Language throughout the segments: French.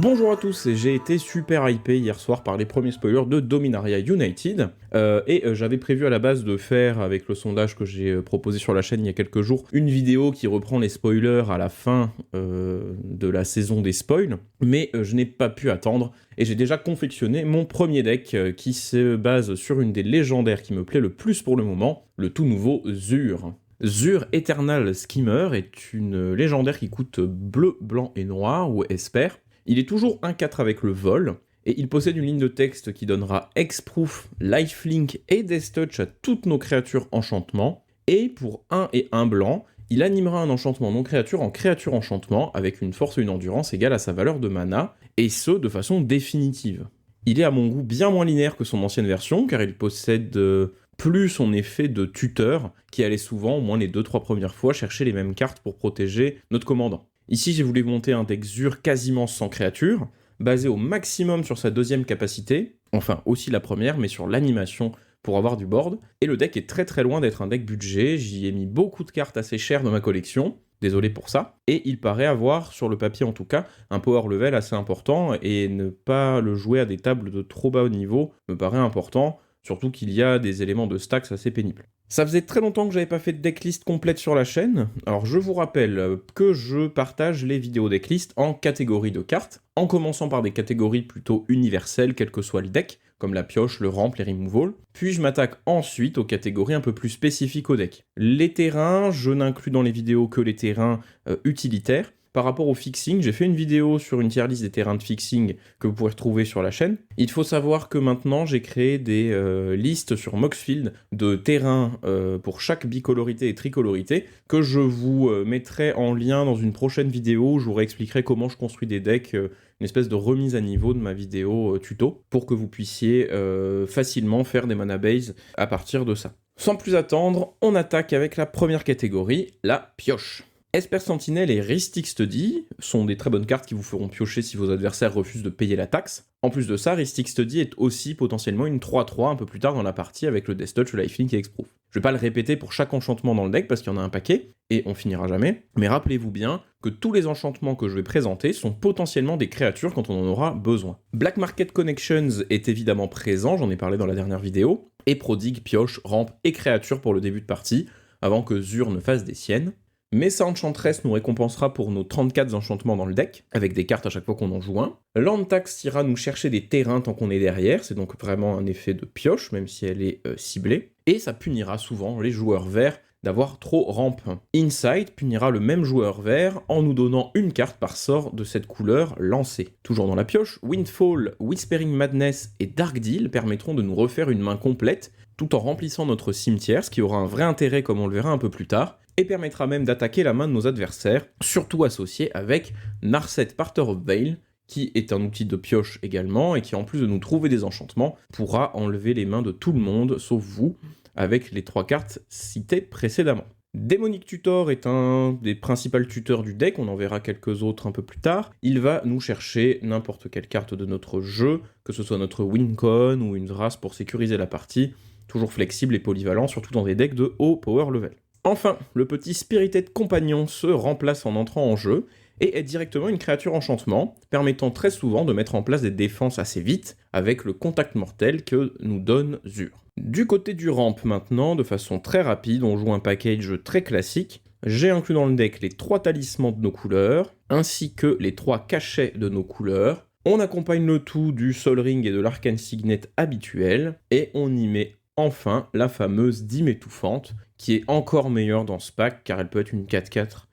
Bonjour à tous, j'ai été super hypé hier soir par les premiers spoilers de Dominaria United, j'avais prévu à la base de faire, avec le sondage que j'ai proposé sur la chaîne il y a quelques jours, une vidéo qui reprend les spoilers à la fin de la saison des spoils, mais je n'ai pas pu attendre, et j'ai déjà confectionné mon premier deck qui se base sur une des légendaires qui me plaît le plus pour le moment, le tout nouveau Zur. Zur Eternal Skimmer est une légendaire qui coûte bleu, blanc et noir, ou Esper. Il est toujours 1-4 avec le vol, et il possède une ligne de texte qui donnera Hexproof, Lifelink et Death Touch à toutes nos créatures enchantement, et pour 1 et 1 blanc, il animera un enchantement non-créature en créature enchantement avec une force et une endurance égale à sa valeur de mana, et ce de façon définitive. Il est à mon goût bien moins linéaire que son ancienne version, car il possède plus son effet de tuteur, qui allait souvent, au moins les 2-3 premières fois, chercher les mêmes cartes pour protéger notre commandant. Ici, j'ai voulu monter un deck Zur quasiment sans créature, basé au maximum sur sa deuxième capacité, enfin aussi la première, mais sur l'animation pour avoir du board, et le deck est très très loin d'être un deck budget, j'y ai mis beaucoup de cartes assez chères dans ma collection, désolé pour ça, et il paraît avoir, sur le papier en tout cas, un power level assez important, et ne pas le jouer à des tables de trop bas niveau me paraît important, surtout qu'il y a des éléments de stacks assez pénibles. Ça faisait très longtemps que j'avais pas fait de decklist complète sur la chaîne, alors je vous rappelle que je partage les vidéos decklist en catégories de cartes, en commençant par des catégories plutôt universelles, quel que soit le deck, comme la pioche, le ramp, les removal, puis je m'attaque ensuite aux catégories un peu plus spécifiques au deck. Les terrains, je n'inclus dans les vidéos que les terrains utilitaires. Par rapport au fixing, j'ai fait une vidéo sur une tier list des terrains de fixing que vous pourrez retrouver sur la chaîne. Il faut savoir que maintenant, j'ai créé des listes sur Moxfield de terrains pour chaque bicolorité et tricolorité que je vous mettrai en lien dans une prochaine vidéo où je vous réexpliquerai comment je construis des decks, une espèce de remise à niveau de ma vidéo tuto, pour que vous puissiez facilement faire des mana base à partir de ça. Sans plus attendre, on attaque avec la première catégorie, la pioche. Esper Sentinel et Rhystic Study sont des très bonnes cartes qui vous feront piocher si vos adversaires refusent de payer la taxe. En plus de ça, Rhystic Study est aussi potentiellement une 3-3 un peu plus tard dans la partie avec le Death Touch, le Lifelink et Hexproof. Je vais pas le répéter pour chaque enchantement dans le deck parce qu'il y en a un paquet, et on finira jamais, mais rappelez-vous bien que tous les enchantements que je vais présenter sont potentiellement des créatures quand on en aura besoin. Black Market Connections est évidemment présent, j'en ai parlé dans la dernière vidéo, et prodigue, pioche, rampe et créature pour le début de partie, avant que Zur ne fasse des siennes. Mesa Enchantress nous récompensera pour nos 34 enchantements dans le deck, avec des cartes à chaque fois qu'on en joue un. Landtax ira nous chercher des terrains tant qu'on est derrière, c'est donc vraiment un effet de pioche, même si elle est ciblée. Et ça punira souvent les joueurs verts d'avoir trop ramp. Insight punira le même joueur vert en nous donnant une carte par sort de cette couleur lancée. Toujours dans la pioche, Windfall, Whispering Madness et Dark Deal permettront de nous refaire une main complète, tout en remplissant notre cimetière, ce qui aura un vrai intérêt comme on le verra un peu plus tard, et permettra même d'attaquer la main de nos adversaires, surtout associé avec Narset Parter of Veil, qui est un outil de pioche également, et qui en plus de nous trouver des enchantements, pourra enlever les mains de tout le monde, sauf vous, avec les 3 cartes citées précédemment. Demonic Tutor est un des principaux tuteurs du deck, on en verra quelques autres un peu plus tard. Il va nous chercher n'importe quelle carte de notre jeu, que ce soit notre Wincon ou une race pour sécuriser la partie, toujours flexible et polyvalent, surtout dans des decks de haut power level. Enfin, le petit Spirited Compagnon se remplace en entrant en jeu, et est directement une créature enchantement, permettant très souvent de mettre en place des défenses assez vite, avec le contact mortel que nous donne Zur. Du côté du ramp maintenant, de façon très rapide, on joue un package très classique. J'ai inclus dans le deck les 3 talismans de nos couleurs, ainsi que les 3 cachets de nos couleurs. On accompagne le tout du Sol Ring et de l'Arcane Signet habituel, et on y met enfin la fameuse dîme étouffante, qui est encore meilleure dans ce pack, car elle peut être une 4-4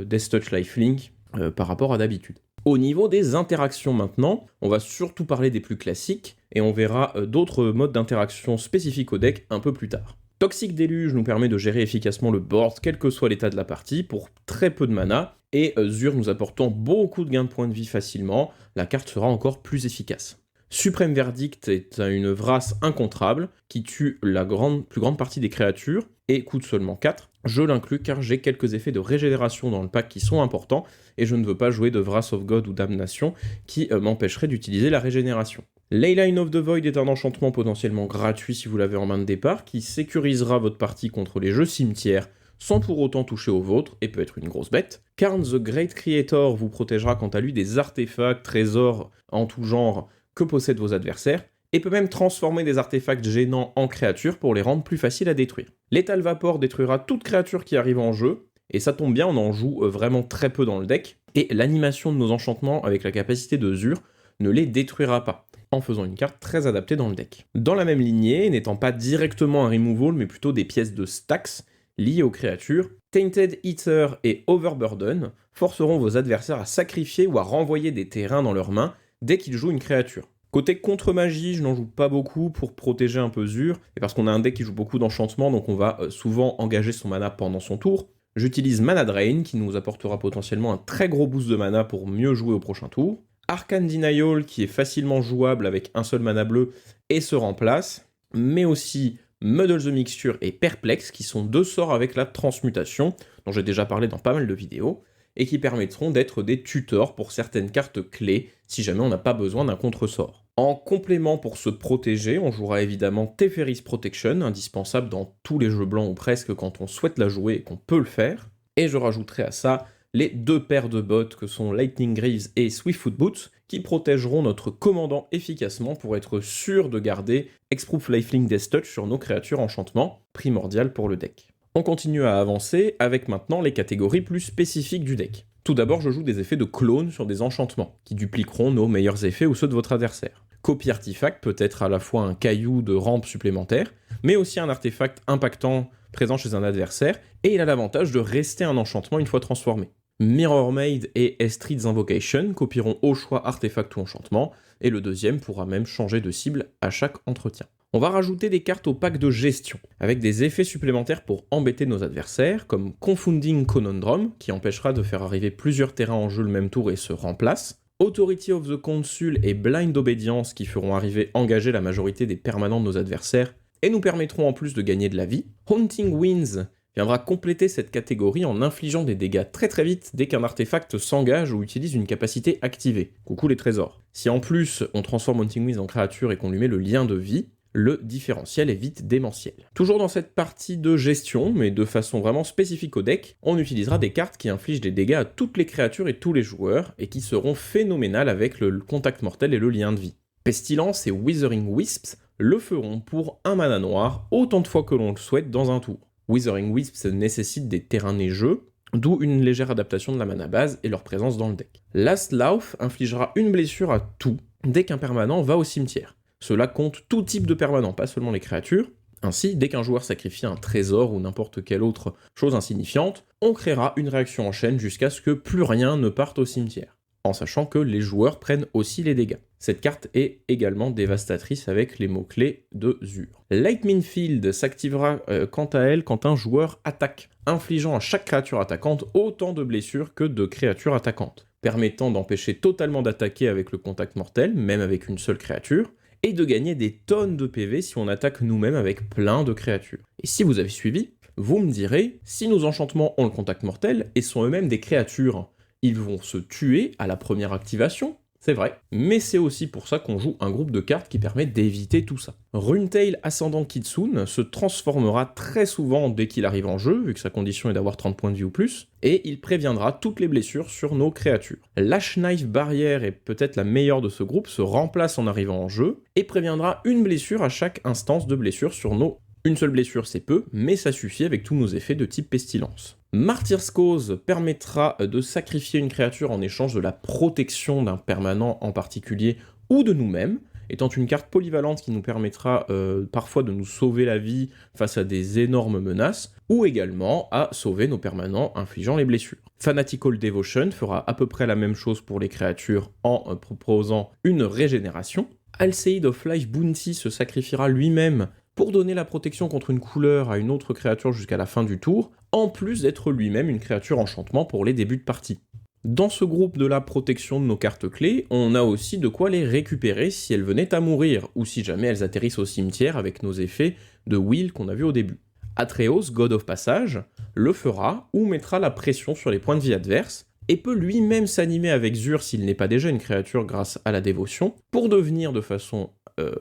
Death Touch Lifelink par rapport à d'habitude. Au niveau des interactions maintenant, on va surtout parler des plus classiques, et on verra d'autres modes d'interaction spécifiques au deck un peu plus tard. Toxic Deluge nous permet de gérer efficacement le board, quel que soit l'état de la partie, pour très peu de mana, et Zur nous apportant beaucoup de gains de points de vie facilement, la carte sera encore plus efficace. Supreme Verdict est une vrasse incontrable, qui tue la plus grande partie des créatures, et coûte seulement 4. Je l'inclus car j'ai quelques effets de régénération dans le pack qui sont importants, et je ne veux pas jouer de Wrath of God ou Damnation qui m'empêcherait d'utiliser la régénération. Leyline of the Void est un enchantement potentiellement gratuit si vous l'avez en main de départ, qui sécurisera votre partie contre les jeux cimetières sans pour autant toucher au vôtre, et peut être une grosse bête. Karn the Great Creator vous protégera quant à lui des artefacts, trésors en tout genre que possèdent vos adversaires, et peut même transformer des artefacts gênants en créatures pour les rendre plus faciles à détruire. L'étal vapor détruira toute créature qui arrive en jeu, et ça tombe bien, on en joue vraiment très peu dans le deck, et l'animation de nos enchantements avec la capacité de Zur ne les détruira pas, en faisant une carte très adaptée dans le deck. Dans la même lignée, n'étant pas directement un removal, mais plutôt des pièces de stacks liées aux créatures, Tainted Eater et Overburden forceront vos adversaires à sacrifier ou à renvoyer des terrains dans leurs mains dès qu'ils jouent une créature. Côté contre-magie, je n'en joue pas beaucoup pour protéger un peu Zur, et parce qu'on a un deck qui joue beaucoup d'enchantements, donc on va souvent engager son mana pendant son tour. J'utilise Mana Drain, qui nous apportera potentiellement un très gros boost de mana pour mieux jouer au prochain tour. Arcane Denial, qui est facilement jouable avec un seul mana bleu et se remplace, mais aussi Muddle the Mixture et Perplex, qui sont 2 sorts avec la transmutation, dont j'ai déjà parlé dans pas mal de vidéos, et qui permettront d'être des tutors pour certaines cartes clés, si jamais on n'a pas besoin d'un contre-sort. En complément pour se protéger, on jouera évidemment Teferi's Protection, indispensable dans tous les jeux blancs ou presque quand on souhaite la jouer et qu'on peut le faire, et je rajouterai à ça les 2 paires de bottes que sont Lightning Greaves et Swiftfoot Boots, qui protégeront notre commandant efficacement pour être sûr de garder Hexproof Lifelink Death Touch sur nos créatures enchantement, primordial pour le deck. On continue à avancer avec maintenant les catégories plus spécifiques du deck. Tout d'abord, je joue des effets de clone sur des enchantements, qui dupliqueront nos meilleurs effets ou ceux de votre adversaire. Copy Artifact peut être à la fois un caillou de rampe supplémentaire, mais aussi un artefact impactant présent chez un adversaire, et il a l'avantage de rester un enchantement une fois transformé. Mirror Maid et Estrid's Invocation copieront au choix artefact ou enchantement, et le deuxième pourra même changer de cible à chaque entretien. On va rajouter des cartes au pack de gestion, avec des effets supplémentaires pour embêter nos adversaires, comme Confounding Conundrum, qui empêchera de faire arriver plusieurs terrains en jeu le même tour et se remplace, Authority of the Consul et Blind Obedience, qui feront arriver engager la majorité des permanents de nos adversaires, et nous permettront en plus de gagner de la vie, Haunting Winds viendra compléter cette catégorie en infligeant des dégâts très vite dès qu'un artefact s'engage ou utilise une capacité activée. Coucou les trésors. Si en plus on transforme Haunting Winds en créature et qu'on lui met le lien de vie, le différentiel est vite démentiel. Toujours dans cette partie de gestion, mais de façon vraiment spécifique au deck, on utilisera des cartes qui infligent des dégâts à toutes les créatures et tous les joueurs, et qui seront phénoménales avec le contact mortel et le lien de vie. Pestilence et Withering Wisps le feront pour un mana noir autant de fois que l'on le souhaite dans un tour. Withering Wisps nécessite des terrains neigeux, d'où une légère adaptation de la mana base et leur présence dans le deck. Last Laugh infligera une blessure à tout dès qu'un permanent va au cimetière. Cela compte tout type de permanent, pas seulement les créatures. Ainsi, dès qu'un joueur sacrifie un trésor ou n'importe quelle autre chose insignifiante, on créera une réaction en chaîne jusqu'à ce que plus rien ne parte au cimetière, en sachant que les joueurs prennent aussi les dégâts. Cette carte est également dévastatrice avec les mots-clés de Zur. Lightning Field s'activera quant à elle quand un joueur attaque, infligeant à chaque créature attaquante autant de blessures que de créatures attaquantes, permettant d'empêcher totalement d'attaquer avec le contact mortel, même avec une seule créature, et de gagner des tonnes de PV si on attaque nous-mêmes avec plein de créatures. Et si vous avez suivi, vous me direz, si nos enchantements ont le contact mortel et sont eux-mêmes des créatures, ils vont se tuer à la première activation, c'est vrai, mais c'est aussi pour ça qu'on joue un groupe de cartes qui permet d'éviter tout ça. Runetail Ascendant Kitsune se transformera très souvent dès qu'il arrive en jeu, vu que sa condition est d'avoir 30 points de vie ou plus, et il préviendra toutes les blessures sur nos créatures. Lash Knife Barrière est peut-être la meilleure de ce groupe, se remplace en arrivant en jeu, et préviendra une blessure à chaque instance de blessure sur nos... Une seule blessure c'est peu, mais ça suffit avec tous nos effets de type pestilence. Martyr's Cause permettra de sacrifier une créature en échange de la protection d'un permanent en particulier ou de nous-mêmes, étant une carte polyvalente qui nous permettra parfois de nous sauver la vie face à des énormes menaces, ou également à sauver nos permanents infligeant les blessures. Fanatical Devotion fera à peu près la même chose pour les créatures en proposant une régénération. Alseid of Life Bounty se sacrifiera lui-même pour donner la protection contre une couleur à une autre créature jusqu'à la fin du tour, en plus d'être lui-même une créature enchantement pour les débuts de partie. Dans ce groupe de la protection de nos cartes clés, on a aussi de quoi les récupérer si elles venaient à mourir, ou si jamais elles atterrissent au cimetière avec nos effets de Will qu'on a vu au début. Atreus, God of Passage, le fera ou mettra la pression sur les points de vie adverses, et peut lui-même s'animer avec Zur s'il n'est pas déjà une créature grâce à la dévotion, pour devenir de façon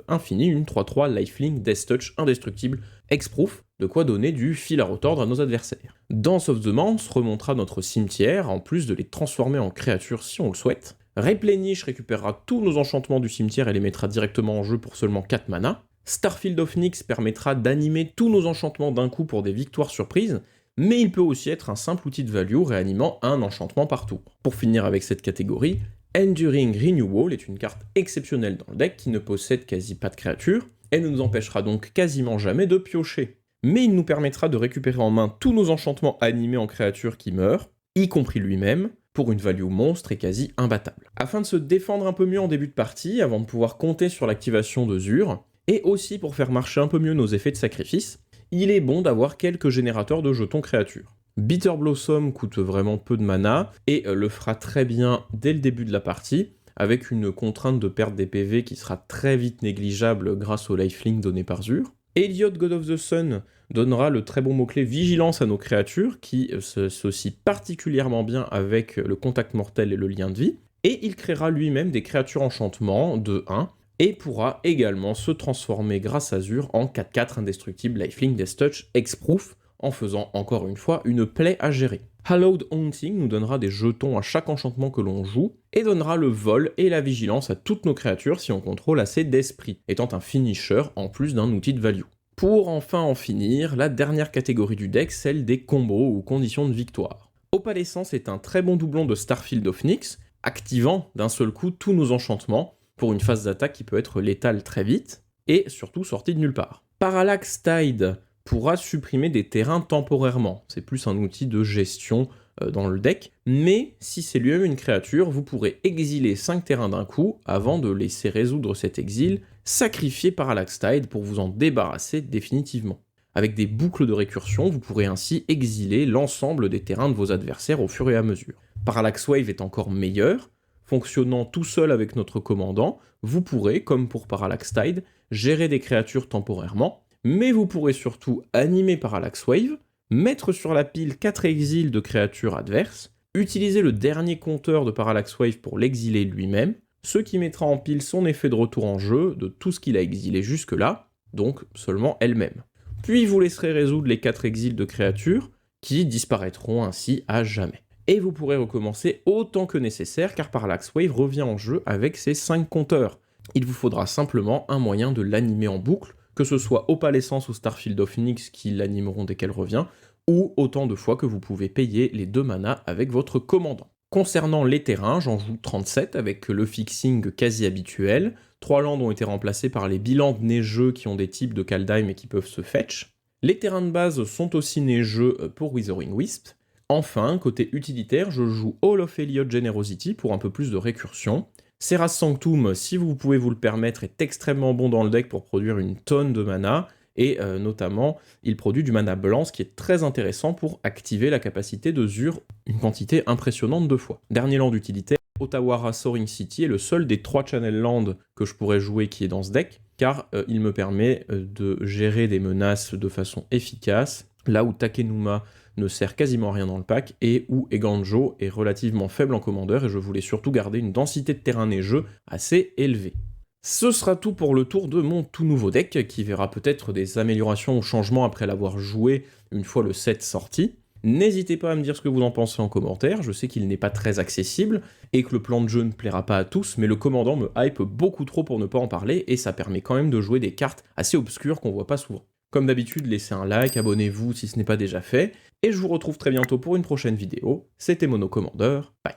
infini, une 3-3 lifelink Death Touch indestructible Hexproof, de quoi donner du fil à retordre à nos adversaires. Dance of the Manse remontera notre cimetière, en plus de les transformer en créatures si on le souhaite. Replenish récupérera tous nos enchantements du cimetière et les mettra directement en jeu pour seulement 4 mana. Starfield of Nyx permettra d'animer tous nos enchantements d'un coup pour des victoires surprises, mais il peut aussi être un simple outil de value réanimant un enchantement par tour. Pour finir avec cette catégorie, Enduring Renewal est une carte exceptionnelle dans le deck qui ne possède quasi pas de créatures, et ne nous empêchera donc quasiment jamais de piocher. Mais il nous permettra de récupérer en main tous nos enchantements animés en créatures qui meurent, y compris lui-même, pour une value monstre et quasi imbattable. Afin de se défendre un peu mieux en début de partie, avant de pouvoir compter sur l'activation de Zur, et aussi pour faire marcher un peu mieux nos effets de sacrifice, il est bon d'avoir quelques générateurs de jetons créatures. Bitter Blossom coûte vraiment peu de mana, et le fera très bien dès le début de la partie, avec une contrainte de perte des PV qui sera très vite négligeable grâce au lifelink donné par Zur. Elliot God of the Sun donnera le très bon mot-clé Vigilance à nos créatures, qui s'associe particulièrement bien avec le contact mortel et le lien de vie, et il créera lui-même des créatures enchantement de 1, et pourra également se transformer grâce à Zur en 4-4 indestructible lifelink Death Touch Hexproof, en faisant encore une fois une plaie à gérer. Hallowed Haunting nous donnera des jetons à chaque enchantement que l'on joue, et donnera le vol et la vigilance à toutes nos créatures si on contrôle assez d'esprit, étant un finisher en plus d'un outil de value. Pour enfin en finir, la dernière catégorie du deck, celle des combos ou conditions de victoire. Opalescence est un très bon doublon de Starfield of Nyx, activant d'un seul coup tous nos enchantements, pour une phase d'attaque qui peut être létale très vite, et surtout sortie de nulle part. Parallax Tide pourra supprimer des terrains temporairement, c'est plus un outil de gestion dans le deck, mais si c'est lui-même une créature, vous pourrez exiler 5 terrains d'un coup avant de laisser résoudre cet exil, sacrifier Parallax Tide pour vous en débarrasser définitivement. Avec des boucles de récursion, vous pourrez ainsi exiler l'ensemble des terrains de vos adversaires au fur et à mesure. Parallax Wave est encore meilleur, fonctionnant tout seul avec notre commandant, vous pourrez, comme pour Parallax Tide, gérer des créatures temporairement, mais vous pourrez surtout animer Parallax Wave, mettre sur la pile 4 exils de créatures adverses, utiliser le dernier compteur de Parallax Wave pour l'exiler lui-même, ce qui mettra en pile son effet de retour en jeu de tout ce qu'il a exilé jusque-là, donc seulement elle-même. Puis vous laisserez résoudre les 4 exils de créatures, qui disparaîtront ainsi à jamais. Et vous pourrez recommencer autant que nécessaire, car Parallax Wave revient en jeu avec ses 5 compteurs. Il vous faudra simplement un moyen de l'animer en boucle, que ce soit Opalescence ou Starfield of Nyx qui l'animeront dès qu'elle revient, ou autant de fois que vous pouvez payer les 2 manas avec votre commandant. Concernant les terrains, j'en joue 37 avec le fixing quasi habituel. 3 landes ont été remplacés par les bilans neigeux qui ont des types de Kaldheim et qui peuvent se fetch. Les terrains de base sont aussi neigeux pour Withering Wisp. Enfin, côté utilitaire, je joue Hall of Elliot Generosity pour un peu plus de récursion. Serra's Sanctum, si vous pouvez vous le permettre, est extrêmement bon dans le deck pour produire une tonne de mana, et notamment, il produit du mana blanc, ce qui est très intéressant pour activer la capacité de Zur une quantité impressionnante de fois. Dernier land utilitaire, Otawara Soaring City est le seul des 3 channel lands que je pourrais jouer qui est dans ce deck, car il me permet de gérer des menaces de façon efficace, là où Takenuma ne sert quasiment à rien dans le pack, et où Eganjo est relativement faible en commandeur, et je voulais surtout garder une densité de terrain neigeux assez élevée. Ce sera tout pour le tour de mon tout nouveau deck, qui verra peut-être des améliorations ou changements après l'avoir joué une fois le set sorti. N'hésitez pas à me dire ce que vous en pensez en commentaire, je sais qu'il n'est pas très accessible, et que le plan de jeu ne plaira pas à tous, mais le commandant me hype beaucoup trop pour ne pas en parler, et ça permet quand même de jouer des cartes assez obscures qu'on voit pas souvent. Comme d'habitude, laissez un like, abonnez-vous si ce n'est pas déjà fait, et je vous retrouve très bientôt pour une prochaine vidéo. C'était Mono Commander, bye.